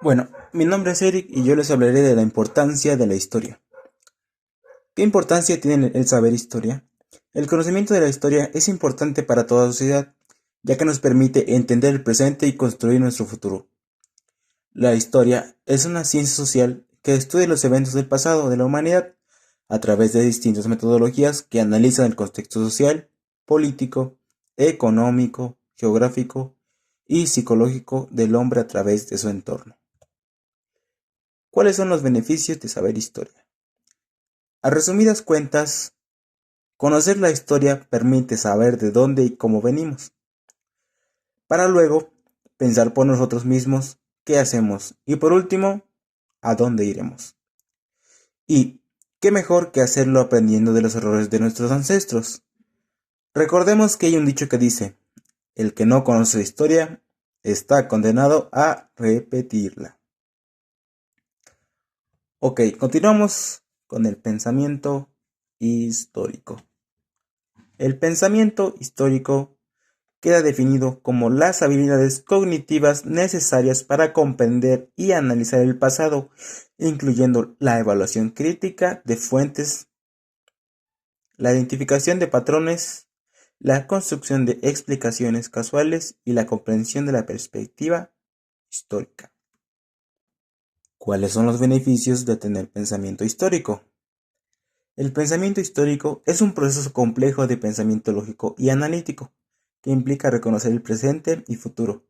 Bueno, mi nombre es Eric y yo les hablaré de la importancia de la historia. ¿Qué importancia tiene el saber historia? El conocimiento de la historia es importante para toda sociedad, ya que nos permite entender el presente y construir nuestro futuro. La historia es una ciencia social que estudia los eventos del pasado de la humanidad a través de distintas metodologías que analizan el contexto social, político, económico, geográfico y psicológico del hombre a través de su entorno. ¿Cuáles son los beneficios de saber historia? A resumidas cuentas, conocer la historia permite saber de dónde y cómo venimos, para luego pensar por nosotros mismos qué hacemos y por último, a dónde iremos. Y qué mejor que hacerlo aprendiendo de los errores de nuestros ancestros. Recordemos que hay un dicho que dice, el que no conoce la historia está condenado a repetirla. Ok, continuamos con el pensamiento histórico. El pensamiento histórico queda definido como las habilidades cognitivas necesarias para comprender y analizar el pasado, incluyendo la evaluación crítica de fuentes, la identificación de patrones, la construcción de explicaciones casuales y la comprensión de la perspectiva histórica. ¿Cuáles son los beneficios de tener pensamiento histórico? El pensamiento histórico es un proceso complejo de pensamiento lógico y analítico, que implica reconocer el presente y futuro,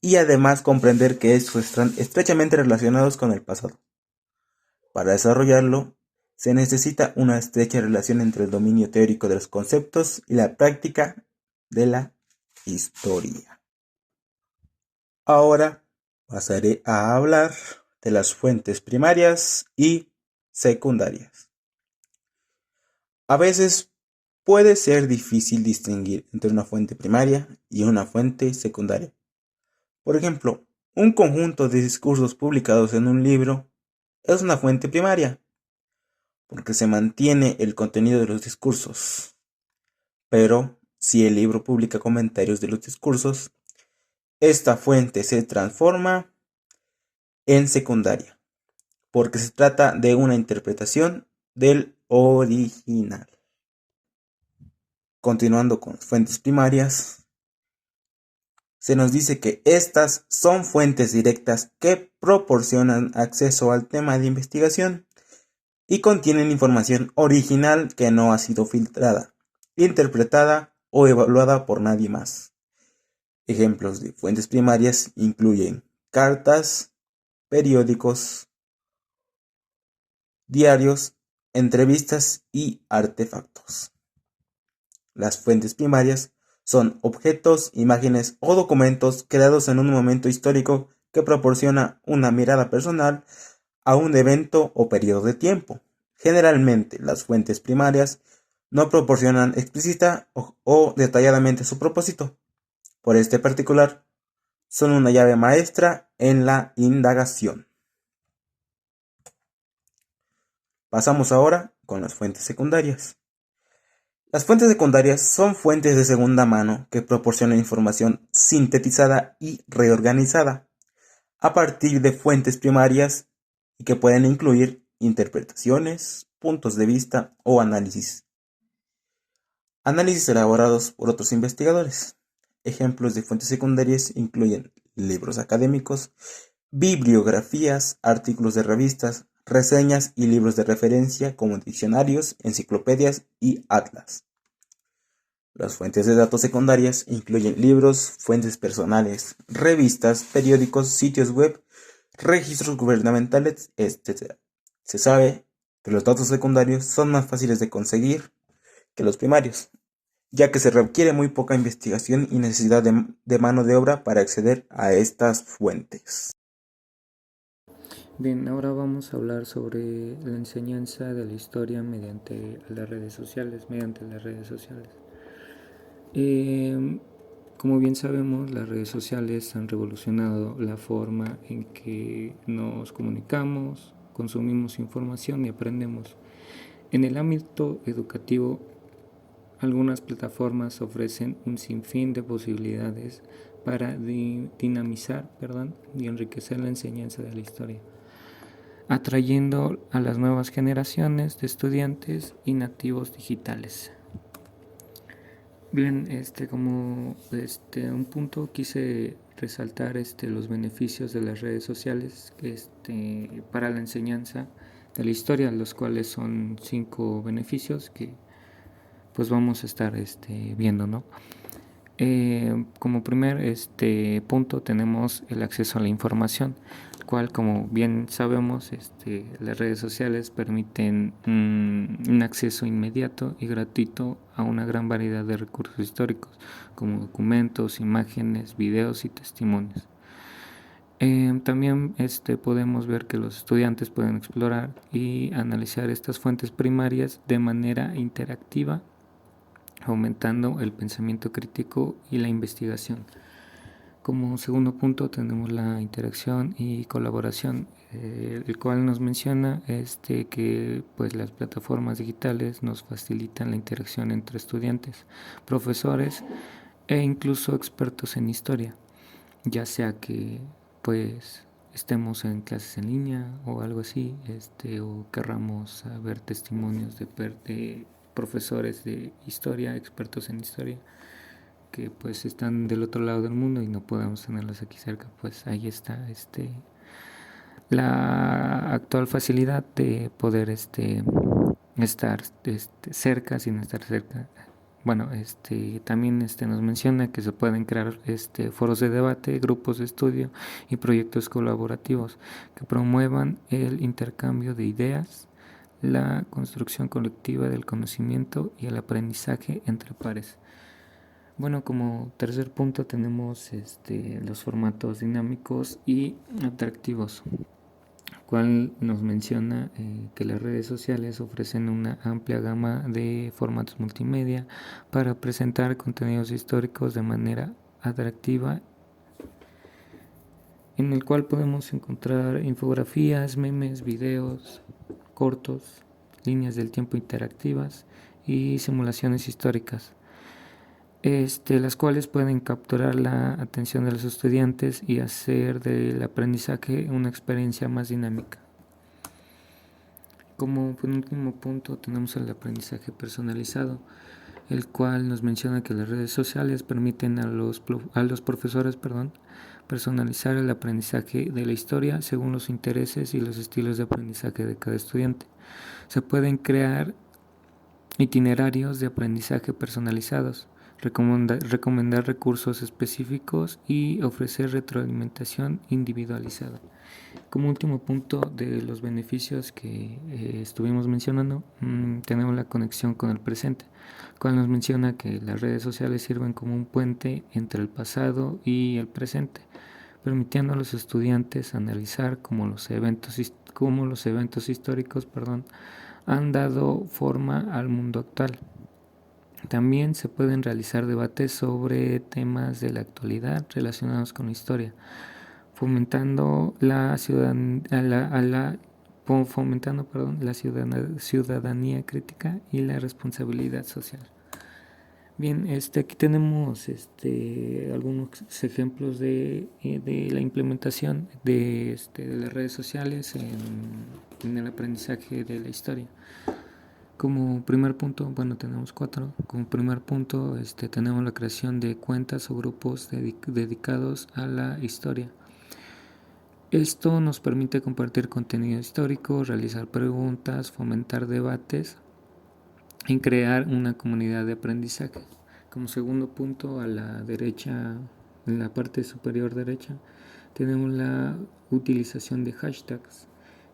y además comprender que estos están estrechamente relacionados con el pasado. Para desarrollarlo, se necesita una estrecha relación entre el dominio teórico de los conceptos y la práctica de la historia. Ahora pasaré a hablar de las fuentes primarias y secundarias. A veces puede ser difícil distinguir entre una fuente primaria y una fuente secundaria. Por ejemplo, un conjunto de discursos publicados en un libro es una fuente primaria, porque se mantiene el contenido de los discursos. Pero si el libro publica comentarios de los discursos, esta fuente se transforma en secundaria, porque se trata de una interpretación del original. Continuando con las fuentes primarias, se nos dice que estas son fuentes directas que proporcionan acceso al tema de investigación y contienen información original que no ha sido filtrada, interpretada o evaluada por nadie más. Ejemplos de fuentes primarias incluyen cartas, periódicos, diarios, entrevistas y artefactos. Las fuentes primarias son objetos, imágenes o documentos creados en un momento histórico que proporciona una mirada personal a un evento o periodo de tiempo. Generalmente, las fuentes primarias no proporcionan explícita o detalladamente su propósito. Por este particular, son una llave maestra en la indagación. Pasamos ahora con las fuentes secundarias. Las fuentes secundarias son fuentes de segunda mano que proporcionan información sintetizada y reorganizada a partir de fuentes primarias y que pueden incluir interpretaciones, puntos de vista o análisis. Análisis elaborados por otros investigadores. Ejemplos de fuentes secundarias incluyen libros académicos, bibliografías, artículos de revistas, reseñas y libros de referencia como diccionarios, enciclopedias y atlas. Las fuentes de datos secundarias incluyen libros, fuentes personales, revistas, periódicos, sitios web, registros gubernamentales, etc. Se sabe que los datos secundarios son más fáciles de conseguir que los primarios, ya que se requiere muy poca investigación y necesidad de mano de obra para acceder a estas fuentes. Bien, ahora vamos a hablar sobre la enseñanza de la historia mediante las redes sociales. Eh, como bien sabemos, las redes sociales han revolucionado la forma en que nos comunicamos, consumimos información y aprendemos. En el ámbito educativo, algunas plataformas ofrecen un sinfín de posibilidades para dinamizar, y enriquecer la enseñanza de la historia, atrayendo a las nuevas generaciones de estudiantes y nativos digitales. Bien, como un punto quise resaltar los beneficios de las redes sociales para la enseñanza de la historia, los cuales son 5 beneficios que pues vamos a estar viendo, ¿no? Como primer punto tenemos el acceso a la información, cual, como bien sabemos, las redes sociales permiten un acceso inmediato y gratuito a una gran variedad de recursos históricos, como documentos, imágenes, videos y testimonios. También podemos ver que los estudiantes pueden explorar y analizar estas fuentes primarias de manera interactiva, aumentando el pensamiento crítico y la investigación. Como segundo punto tenemos la interacción y colaboración, el cual nos menciona que pues las plataformas digitales nos facilitan la interacción entre estudiantes, profesores e incluso expertos en historia, ya sea que pues estemos en clases en línea o algo así, o querramos ver testimonios de profesores de historia, expertos en historia, que pues están del otro lado del mundo y no podemos tenerlos aquí cerca. Pues ahí está la actual facilidad de poder estar cerca sin estar cerca. Bueno, también nos menciona que se pueden crear foros de debate, grupos de estudio y proyectos colaborativos que promuevan el intercambio de ideas, la construcción colectiva del conocimiento y el aprendizaje entre pares. Bueno, como tercer punto tenemos los formatos dinámicos y atractivos, cual nos menciona que las redes sociales ofrecen una amplia gama de formatos multimedia para presentar contenidos históricos de manera atractiva, en el cual podemos encontrar infografías, memes, videos cortos, líneas del tiempo interactivas y simulaciones históricas, las cuales pueden capturar la atención de los estudiantes y hacer del aprendizaje una experiencia más dinámica. Como penúltimo punto tenemos el aprendizaje personalizado, el cual nos menciona que las redes sociales permiten a los profesores personalizar el aprendizaje de la historia según los intereses y los estilos de aprendizaje de cada estudiante. Se pueden crear itinerarios de aprendizaje personalizados, recomendar recursos específicos y ofrecer retroalimentación individualizada. Como último punto de los beneficios que estuvimos mencionando, tenemos la conexión con el presente, cual nos menciona que las redes sociales sirven como un puente entre el pasado y el presente, permitiendo a los estudiantes analizar cómo los eventos históricos han dado forma al mundo actual. También se pueden realizar debates sobre temas de la actualidad relacionados con la historia, fomentando la ciudadanía crítica y la responsabilidad social. Bien, aquí tenemos algunos ejemplos de la implementación de las redes sociales en el aprendizaje de la historia. Como primer punto, tenemos 4. Como primer punto, tenemos la creación de cuentas o grupos dedicados a la historia. Esto nos permite compartir contenido histórico, realizar preguntas, fomentar debates y crear una comunidad de aprendizaje. Como segundo punto, a la derecha, en la parte superior derecha, tenemos la utilización de hashtags,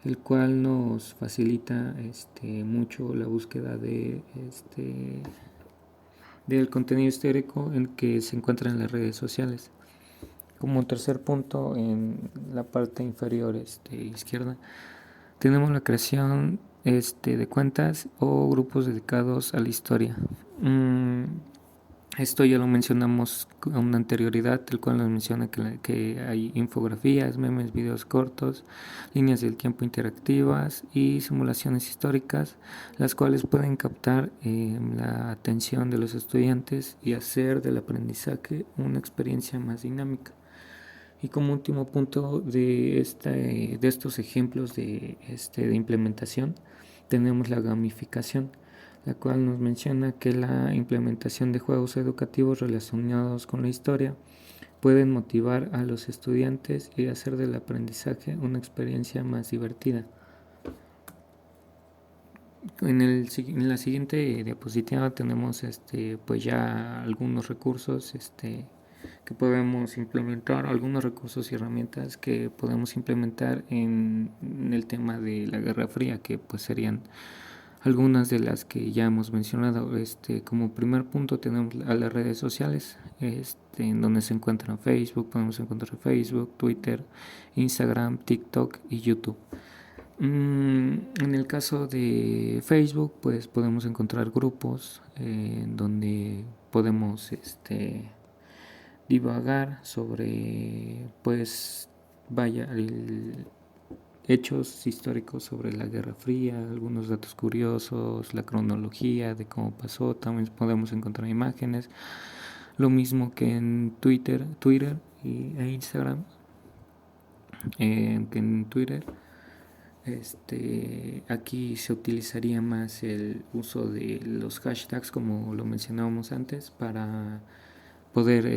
el cual nos facilita mucho la búsqueda del contenido histórico en que se encuentra en las redes sociales. Como tercer punto, en la parte inferior izquierda, tenemos la creación de cuentas o grupos dedicados a la historia. Esto ya lo mencionamos con una anterioridad, el cual nos menciona que hay infografías, memes, videos cortos, líneas del tiempo interactivas y simulaciones históricas, las cuales pueden captar la atención de los estudiantes y hacer del aprendizaje una experiencia más dinámica. Y como último punto de estos ejemplos de implementación, tenemos la gamificación, la cual nos menciona que la implementación de juegos educativos relacionados con la historia pueden motivar a los estudiantes y hacer del aprendizaje una experiencia más divertida. En la siguiente diapositiva tenemos pues ya algunos recursos que podemos implementar, algunos recursos y herramientas que podemos implementar en el tema de la Guerra Fría, que pues serían algunas de las que ya hemos mencionado. Como primer punto tenemos a las redes sociales, en donde se encuentran Facebook, podemos encontrar Facebook, Twitter, Instagram, TikTok y YouTube. En el caso de Facebook, pues podemos encontrar grupos donde podemos divagar sobre, pues, hechos históricos sobre la Guerra Fría, algunos datos curiosos, la cronología de cómo pasó. También podemos encontrar imágenes, lo mismo que en Twitter e Instagram, que en Twitter. Aquí se utilizaría más el uso de los hashtags, como lo mencionábamos antes, para poder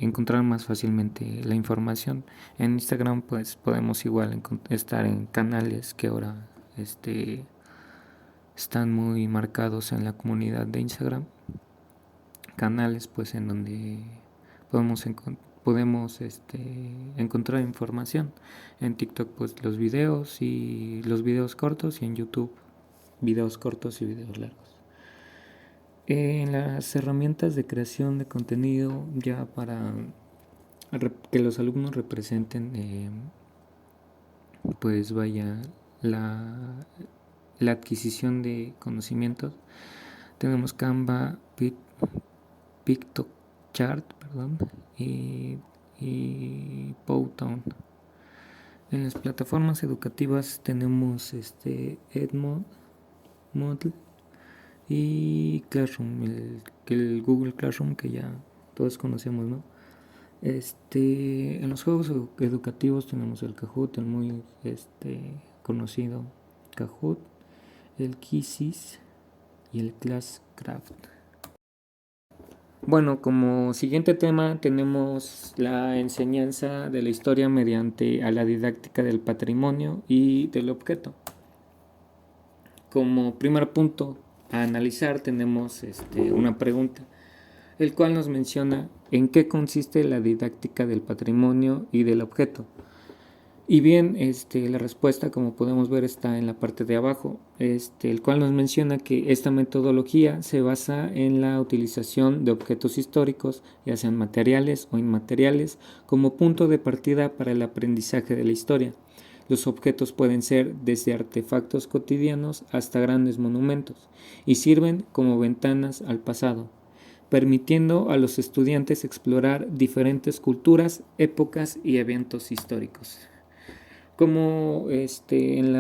encontrar más fácilmente la información. En Instagram pues podemos igual estar en canales que ahora están muy marcados en la comunidad de Instagram, canales pues en donde podemos encontrar información. En TikTok pues los videos cortos, y en YouTube videos cortos y videos largos. En las herramientas de creación de contenido, ya para que los alumnos representen pues vaya la adquisición de conocimientos, tenemos Canva, PictoChart, y Powtoon. En las plataformas educativas tenemos Edmodo y Classroom, el Google Classroom, que ya todos conocemos, ¿no? En los juegos educativos tenemos el Kahoot, el muy conocido Kahoot, el Quizzes y el Classcraft. Bueno, como siguiente tema tenemos la enseñanza de la historia mediante a la didáctica del patrimonio y del objeto. Como primer punto a analizar tenemos una pregunta, el cual nos menciona en qué consiste la didáctica del patrimonio y del objeto. Y bien, la respuesta, como podemos ver, está en la parte de abajo, el cual nos menciona que esta metodología se basa en la utilización de objetos históricos, ya sean materiales o inmateriales, como punto de partida para el aprendizaje de la historia. Los objetos pueden ser desde artefactos cotidianos hasta grandes monumentos y sirven como ventanas al pasado, permitiendo a los estudiantes explorar diferentes culturas, épocas y eventos históricos. Como en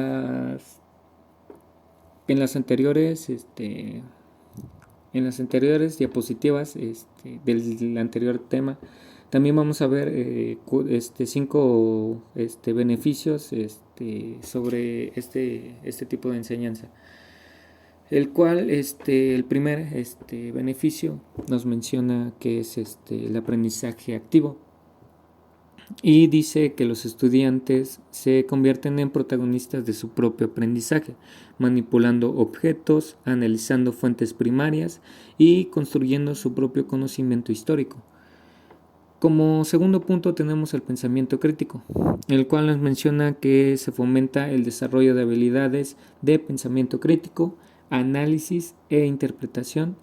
las anteriores diapositivas del anterior tema, también vamos a ver 5 beneficios sobre este tipo de enseñanza, el cual el primer beneficio nos menciona que es el aprendizaje activo, y dice que los estudiantes se convierten en protagonistas de su propio aprendizaje, manipulando objetos, analizando fuentes primarias y construyendo su propio conocimiento histórico. Como segundo punto tenemos el pensamiento crítico, el cual nos menciona que se fomenta el desarrollo de habilidades de pensamiento crítico, análisis e interpretación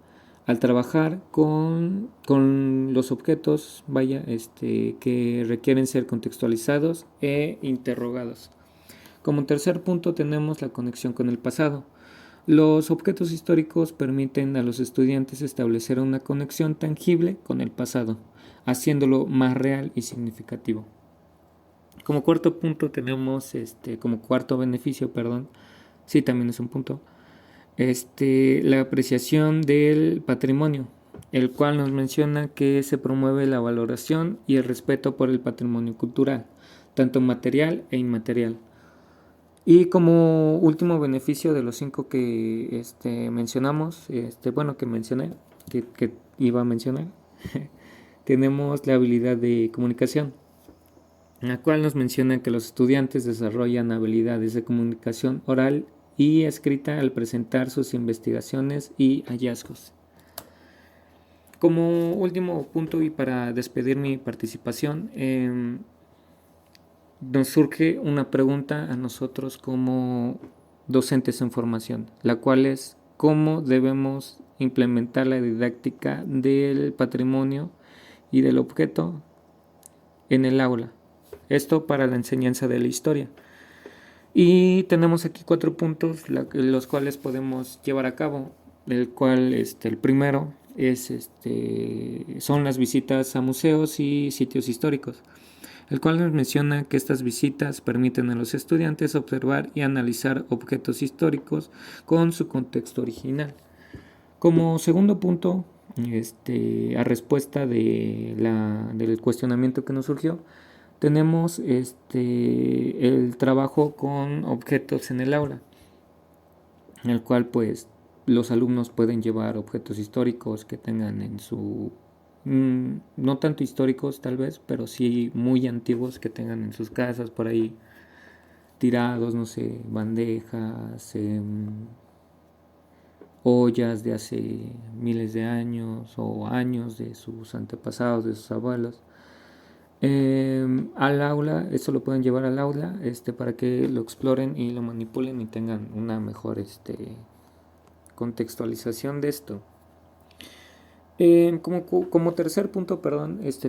al trabajar con los objetos que requieren ser contextualizados e interrogados. Como tercer punto tenemos la conexión con el pasado, Los objetos históricos permiten a los estudiantes establecer una conexión tangible con el pasado, haciéndolo más real y significativo. Como cuarto punto tenemos, como cuarto beneficio, perdón, sí también es un punto, la apreciación del patrimonio, el cual nos menciona que se promueve la valoración y el respeto por el patrimonio cultural, tanto material e inmaterial. Y como último beneficio de los 5 que mencionamos, que mencioné, que iba a mencionar, tenemos la habilidad de comunicación, la cual nos menciona que los estudiantes desarrollan habilidades de comunicación oral y escrita al presentar sus investigaciones y hallazgos. Como último punto y para despedir mi participación, nos surge una pregunta a nosotros como docentes en formación, la cual es cómo debemos implementar la didáctica del patrimonio y del objeto en el aula. Esto para la enseñanza de la historia. Y tenemos aquí 4 puntos los cuales podemos llevar a cabo, el cual el primero es son las visitas a museos y sitios históricos, el cual nos menciona que estas visitas permiten a los estudiantes observar y analizar objetos históricos con su contexto original. Como segundo punto, a respuesta del cuestionamiento que nos surgió, tenemos el trabajo con objetos en el aula, en el cual pues los alumnos pueden llevar objetos históricos que tengan en su no tanto históricos tal vez, pero sí muy antiguos que tengan en sus casas por ahí tirados, no sé, bandejas, ollas de hace miles de años o años de sus antepasados, de sus abuelos. Al aula, esto lo pueden llevar al aula para que lo exploren y lo manipulen y tengan una mejor contextualización de esto. Como tercer punto,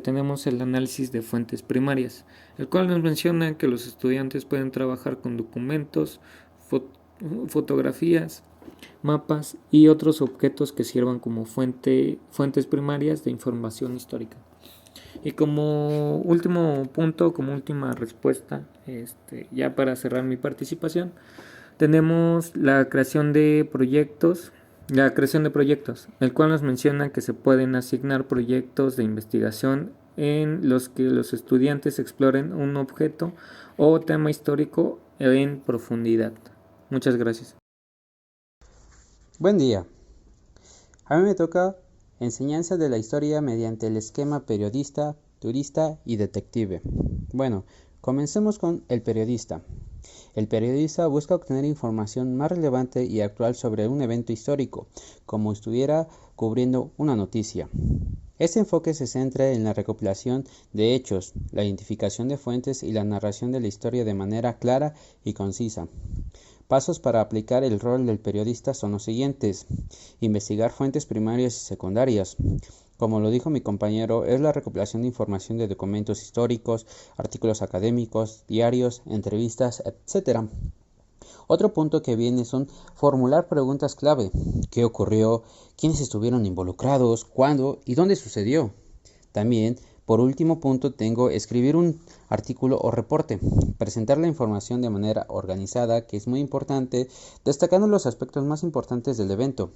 tenemos el análisis de fuentes primarias, el cual nos menciona que los estudiantes pueden trabajar con documentos, fotografías, mapas y otros objetos que sirvan como fuentes primarias de información histórica. Y como último punto, como última respuesta, ya para cerrar mi participación, tenemos la creación de proyectos, el cual nos menciona que se pueden asignar proyectos de investigación en los que los estudiantes exploren un objeto o tema histórico en profundidad. Muchas gracias. Buen día. A mí me toca enseñanza de la historia mediante el esquema periodista, turista y detective. Bueno, comencemos con el periodista. El periodista busca obtener información más relevante y actual sobre un evento histórico, como estuviera cubriendo una noticia. Este enfoque se centra en la recopilación de hechos, la identificación de fuentes y la narración de la historia de manera clara y concisa. Pasos para aplicar el rol del periodista son los siguientes. Investigar fuentes primarias y secundarias. Como lo dijo mi compañero, es la recopilación de información de documentos históricos, artículos académicos, diarios, entrevistas, etc. Otro punto que viene son formular preguntas clave. ¿Qué ocurrió? ¿Quiénes estuvieron involucrados? ¿Cuándo? ¿Y dónde sucedió? También, por último punto, tengo escribir un artículo o reporte, presentar la información de manera organizada, que es muy importante, destacando los aspectos más importantes del evento.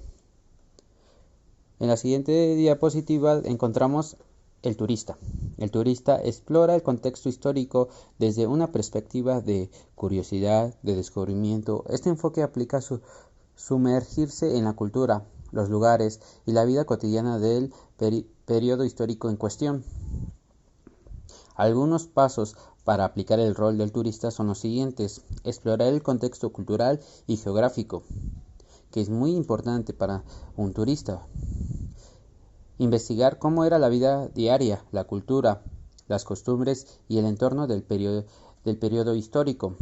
En la siguiente diapositiva encontramos el turista. El turista explora el contexto histórico desde una perspectiva de curiosidad, de descubrimiento. Este enfoque aplica a sumergirse en la cultura, los lugares y la vida cotidiana del periodo histórico en cuestión. Algunos pasos para aplicar el rol del turista son los siguientes. Explorar el contexto cultural y geográfico, que es muy importante para un turista. Investigar cómo era la vida diaria, la cultura, las costumbres y el entorno del periodo histórico.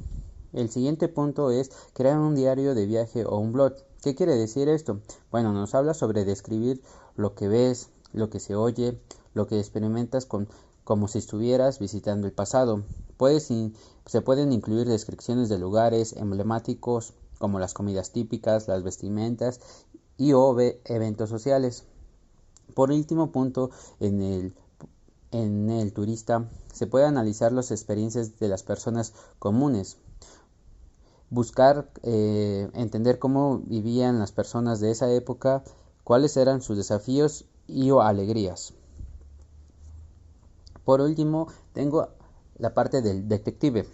El siguiente punto es crear un diario de viaje o un blog. ¿Qué quiere decir esto? Bueno, nos habla sobre describir lo que ves, lo que se oye, lo que experimentas como si estuvieras visitando el pasado. Se pueden incluir descripciones de lugares emblemáticos como las comidas típicas, las vestimentas y eventos sociales. Por último punto, en el turista se puede analizar las experiencias de las personas comunes, buscar entender cómo vivían las personas de esa época, cuáles eran sus desafíos y o alegrías. Por último, tengo la parte del detective.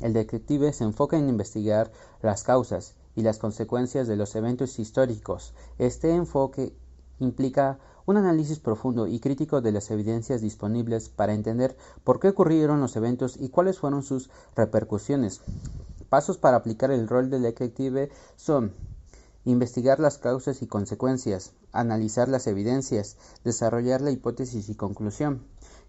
El detective se enfoca en investigar las causas y las consecuencias de los eventos históricos. Este enfoque implica un análisis profundo y crítico de las evidencias disponibles para entender por qué ocurrieron los eventos y cuáles fueron sus repercusiones. Pasos para aplicar el rol del detective son: investigar las causas y consecuencias, analizar las evidencias, desarrollar la hipótesis y conclusión.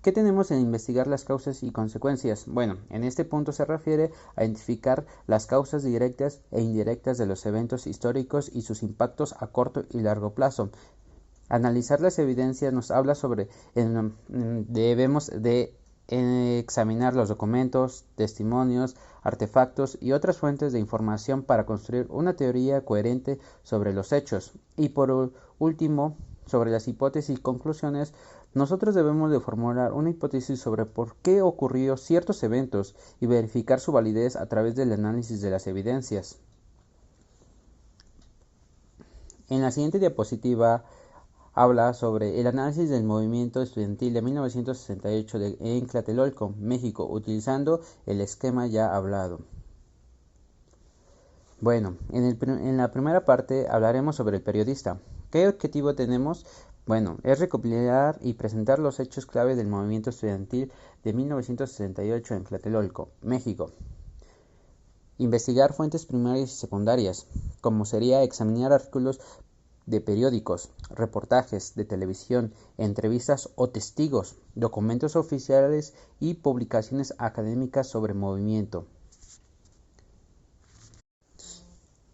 ¿Qué tenemos en investigar las causas y consecuencias? Bueno, en este punto se refiere a identificar las causas directas e indirectas de los eventos históricos y sus impactos a corto y largo plazo. Analizar las evidencias nos habla sobre debemos de examinar los documentos, testimonios, artefactos y otras fuentes de información para construir una teoría coherente sobre los hechos. Y por último, sobre las hipótesis y conclusiones, nosotros debemos de formular una hipótesis sobre por qué ocurrió ciertos eventos y verificar su validez a través del análisis de las evidencias. En la siguiente diapositiva habla sobre el análisis del movimiento estudiantil de 1968 en Tlatelolco, México, utilizando el esquema ya hablado. Bueno, en la primera parte hablaremos sobre el periodista. ¿Qué objetivo tenemos? Bueno, es recopilar y presentar los hechos clave del movimiento estudiantil de 1968 en Tlatelolco, México. Investigar fuentes primarias y secundarias, como sería examinar artículos de periódicos, reportajes de televisión, entrevistas o testigos, documentos oficiales y publicaciones académicas sobre movimiento.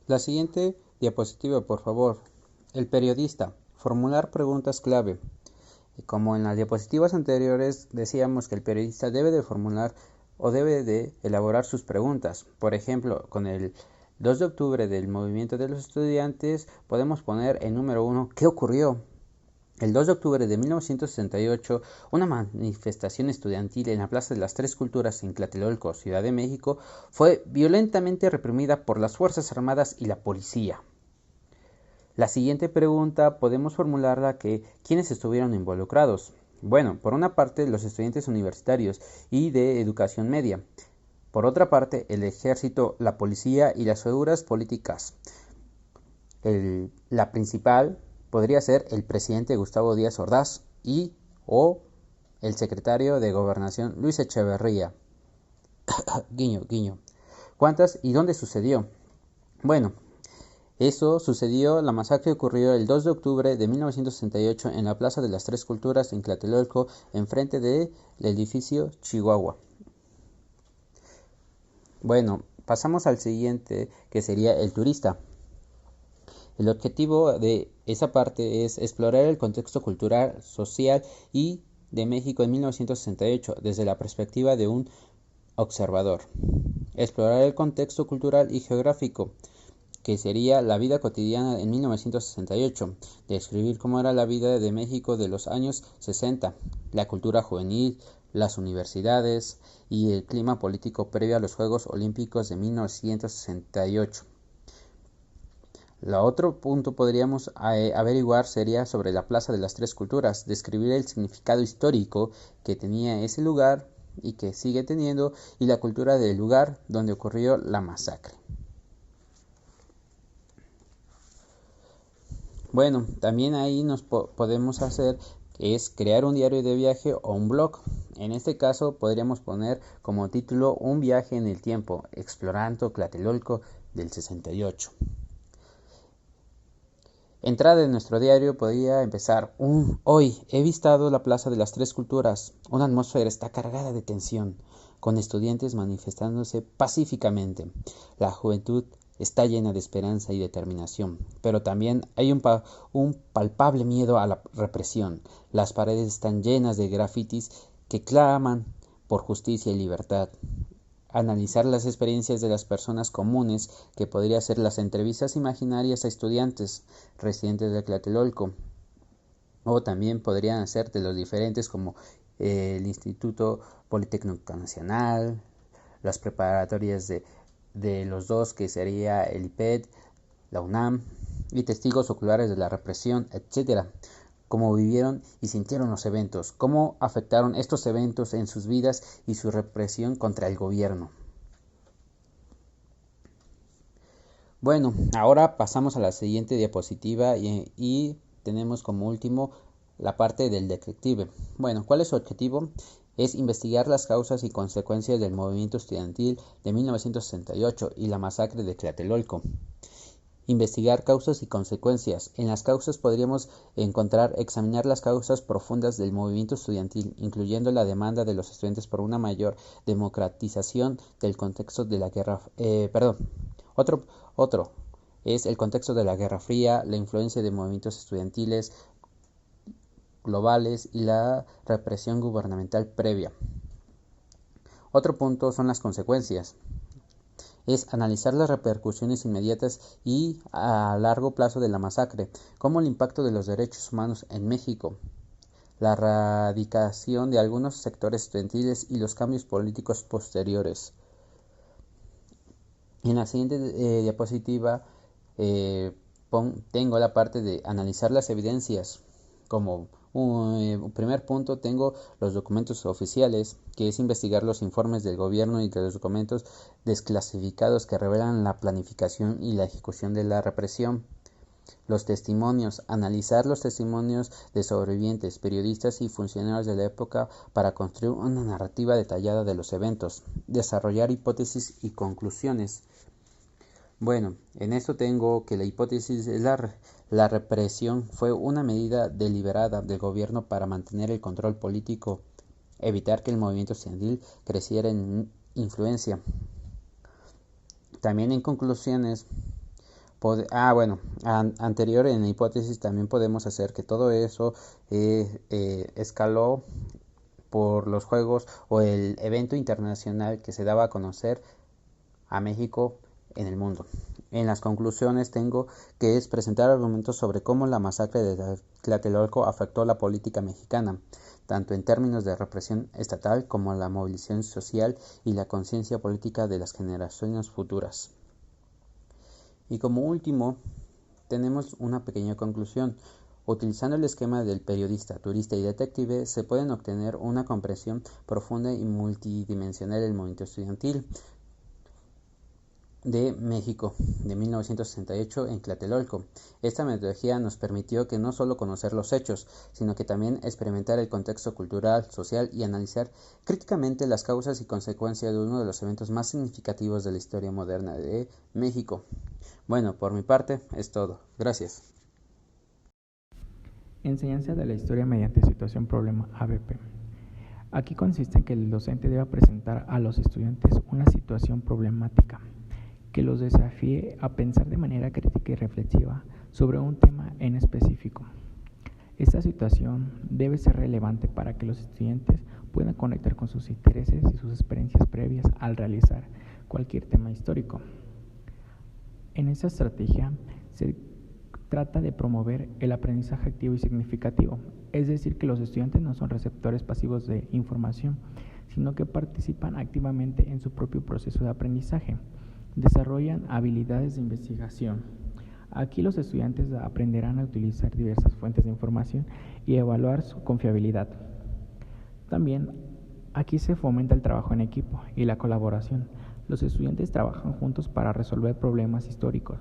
La siguiente diapositiva, por favor. El periodista. Formular preguntas clave. Como en las diapositivas anteriores decíamos que el periodista debe de formular o debe de elaborar sus preguntas. Por ejemplo, con el 2 de octubre del movimiento de los estudiantes podemos poner el número 1, ¿qué ocurrió? El 2 de octubre de 1968, una manifestación estudiantil en la Plaza de las Tres Culturas en Tlatelolco, Ciudad de México, fue violentamente reprimida por las Fuerzas Armadas y la policía. La siguiente pregunta podemos formularla que ¿quiénes estuvieron involucrados? Bueno, por una parte los estudiantes universitarios y de educación media. Por otra parte, el ejército, la policía y las figuras políticas. La principal podría ser el presidente Gustavo Díaz Ordaz o el secretario de Gobernación Luis Echeverría. Guiño, guiño. ¿Cuántas y dónde sucedió? Bueno, eso sucedió, la masacre ocurrió el 2 de octubre de 1968 en la Plaza de las Tres Culturas en Tlatelolco, enfrente del edificio Chihuahua. Bueno, pasamos al siguiente, que sería el turista. El objetivo de esa parte es explorar el contexto cultural, social y de México en 1968 desde la perspectiva de un observador. Explorar el contexto cultural y geográfico, que sería la vida cotidiana en 1968, describir cómo era la vida de México de los años 60, la cultura juvenil, las universidades y el clima político previo a los Juegos Olímpicos de 1968. El otro punto podríamos averiguar sería sobre la Plaza de las Tres Culturas, describir el significado histórico que tenía ese lugar y que sigue teniendo y la cultura del lugar donde ocurrió la masacre. Bueno, también ahí nos podemos hacer es crear un diario de viaje o un blog. En este caso podríamos poner como título Un viaje en el tiempo, explorando Tlatelolco del 68. Entrada de nuestro diario podría empezar: hoy he visitado la Plaza de las Tres Culturas. Una atmósfera está cargada de tensión, con estudiantes manifestándose pacíficamente. La juventud está llena de esperanza y determinación, pero también hay un palpable miedo a la represión. Las paredes están llenas de grafitis que claman por justicia y libertad. analizar las experiencias de las personas comunes, que podría ser las entrevistas imaginarias a estudiantes residentes de Tlatelolco, o también podrían ser de los diferentes como el Instituto Politécnico Nacional, las preparatorias de los dos, que sería el IPED, la UNAM, y testigos oculares de la represión, etcétera. Cómo vivieron y sintieron los eventos, cómo afectaron estos eventos en sus vidas y su represión contra el gobierno. Bueno, ahora pasamos a la siguiente diapositiva y tenemos como último la parte del detective. Bueno, ¿cuál es su objetivo? Es investigar las causas y consecuencias del movimiento estudiantil de 1968 y la masacre de Tlatelolco. Investigar causas y consecuencias. En las causas podríamos examinar las causas profundas del movimiento estudiantil, incluyendo la demanda de los estudiantes por una mayor democratización del contexto de la guerra. Otro es el contexto de la Guerra Fría, la influencia de movimientos estudiantiles globales y la represión gubernamental previa. Otro punto son las consecuencias. Es analizar las repercusiones inmediatas y a largo plazo de la masacre, como el impacto de los derechos humanos en México, la erradicación de algunos sectores estudiantiles y los cambios políticos posteriores. En la siguiente diapositiva tengo la parte de analizar las evidencias. Como primer punto tengo los documentos oficiales, que es investigar los informes del gobierno y de los documentos desclasificados que revelan la planificación y la ejecución de la represión. Los testimonios, analizar los testimonios de sobrevivientes, periodistas y funcionarios de la época para construir una narrativa detallada de los eventos, desarrollar hipótesis y conclusiones. Bueno, en esto tengo que la hipótesis es la represión fue una medida deliberada del gobierno para mantener el control político, evitar que el movimiento estudiantil creciera en influencia. También en conclusiones, anterior en la hipótesis también podemos hacer que todo eso escaló por los Juegos o el evento internacional que se daba a conocer a México en el mundo. En las conclusiones tengo que es presentar argumentos sobre cómo la masacre de Tlatelolco afectó la política mexicana, tanto en términos de represión estatal como la movilización social y la conciencia política de las generaciones futuras. Y como último, tenemos una pequeña conclusión. Utilizando el esquema del periodista, turista y detective, se pueden obtener una comprensión profunda y multidimensional del movimiento estudiantil de México de 1968 en Tlatelolco. Esta metodología nos permitió que no solo conocer los hechos, sino que también experimentar el contexto cultural, social y analizar críticamente las causas y consecuencias de uno de los eventos más significativos de la historia moderna de México. Bueno, por mi parte es todo. Gracias. Enseñanza de la historia mediante situación problema ABP. Aquí consiste en que el docente debe presentar a los estudiantes una situación problemática que los desafíe a pensar de manera crítica y reflexiva sobre un tema en específico. Esta situación debe ser relevante para que los estudiantes puedan conectar con sus intereses y sus experiencias previas al realizar cualquier tema histórico. En esta estrategia se trata de promover el aprendizaje activo y significativo, es decir, que los estudiantes no son receptores pasivos de información, sino que participan activamente en su propio proceso de aprendizaje. Desarrollan habilidades de investigación. Aquí los estudiantes aprenderán a utilizar diversas fuentes de información y evaluar su confiabilidad. También aquí se fomenta el trabajo en equipo y la colaboración. Los estudiantes trabajan juntos para resolver problemas históricos,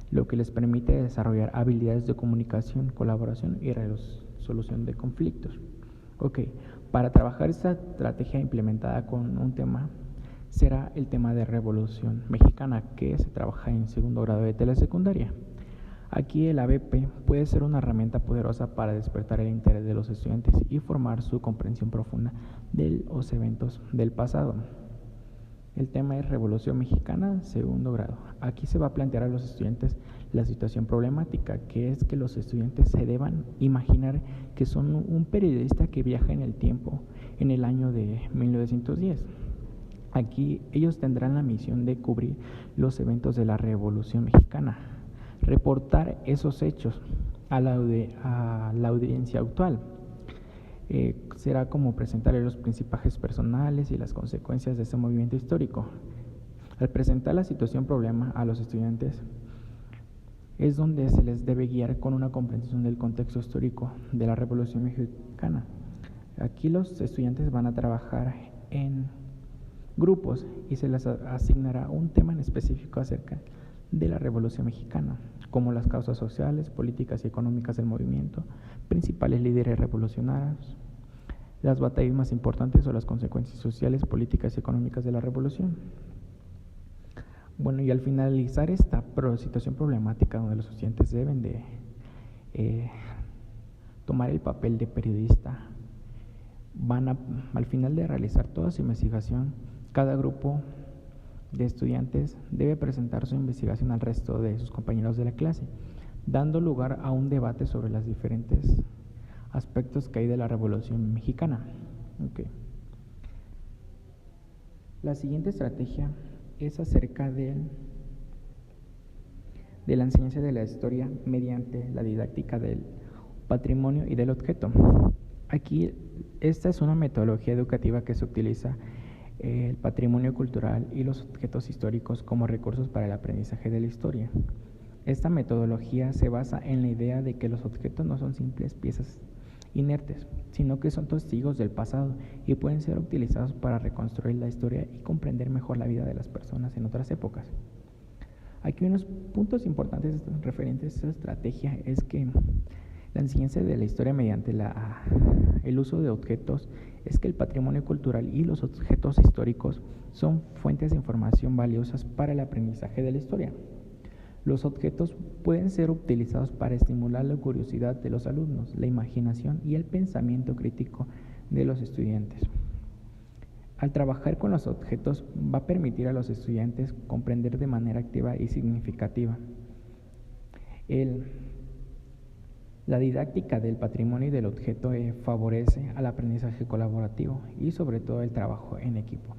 lo que les permite desarrollar habilidades de comunicación, colaboración y resolución de conflictos. Para trabajar esta estrategia implementada con un tema será el tema de Revolución Mexicana, que se trabaja en segundo grado de telesecundaria. Aquí el ABP puede ser una herramienta poderosa para despertar el interés de los estudiantes y formar su comprensión profunda de los eventos del pasado. El tema es Revolución Mexicana, segundo grado. Aquí se va a plantear a los estudiantes la situación problemática, que es que los estudiantes se deban imaginar que son un periodista que viaja en el tiempo en el año de 1910. Aquí ellos tendrán la misión de cubrir los eventos de la Revolución Mexicana, reportar esos hechos a la audiencia actual. Será como presentarle los principales personales y las consecuencias de ese movimiento histórico. Al presentar la situación problema a los estudiantes, es donde se les debe guiar con una comprensión del contexto histórico de la Revolución Mexicana. Aquí los estudiantes van a trabajar en grupos y se les asignará un tema en específico acerca de la Revolución Mexicana, como las causas sociales, políticas y económicas del movimiento, principales líderes revolucionarios, las batallas más importantes o las consecuencias sociales, políticas y económicas de la revolución. Bueno, y al finalizar esta situación problemática donde los estudiantes deben de tomar el papel de periodista, al final de realizar toda su investigación, cada grupo de estudiantes debe presentar su investigación al resto de sus compañeros de la clase, dando lugar a un debate sobre los diferentes aspectos que hay de la Revolución Mexicana. Okay. La siguiente estrategia es acerca de la enseñanza de la historia mediante la didáctica del patrimonio y del objeto. Aquí, esta es una metodología educativa que se utiliza el patrimonio cultural y los objetos históricos como recursos para el aprendizaje de la historia. Esta metodología se basa en la idea de que los objetos no son simples piezas inertes, sino que son testigos del pasado y pueden ser utilizados para reconstruir la historia y comprender mejor la vida de las personas en otras épocas. Aquí unos puntos importantes referentes a esta estrategia es que la enseñanza de la historia mediante el uso de objetos es que el patrimonio cultural y los objetos históricos son fuentes de información valiosas para el aprendizaje de la historia. Los objetos pueden ser utilizados para estimular la curiosidad de los alumnos, la imaginación y el pensamiento crítico de los estudiantes. Al trabajar con los objetos va a permitir a los estudiantes comprender de manera activa y significativa la didáctica del patrimonio y del objeto favorece al aprendizaje colaborativo y sobre todo el trabajo en equipo.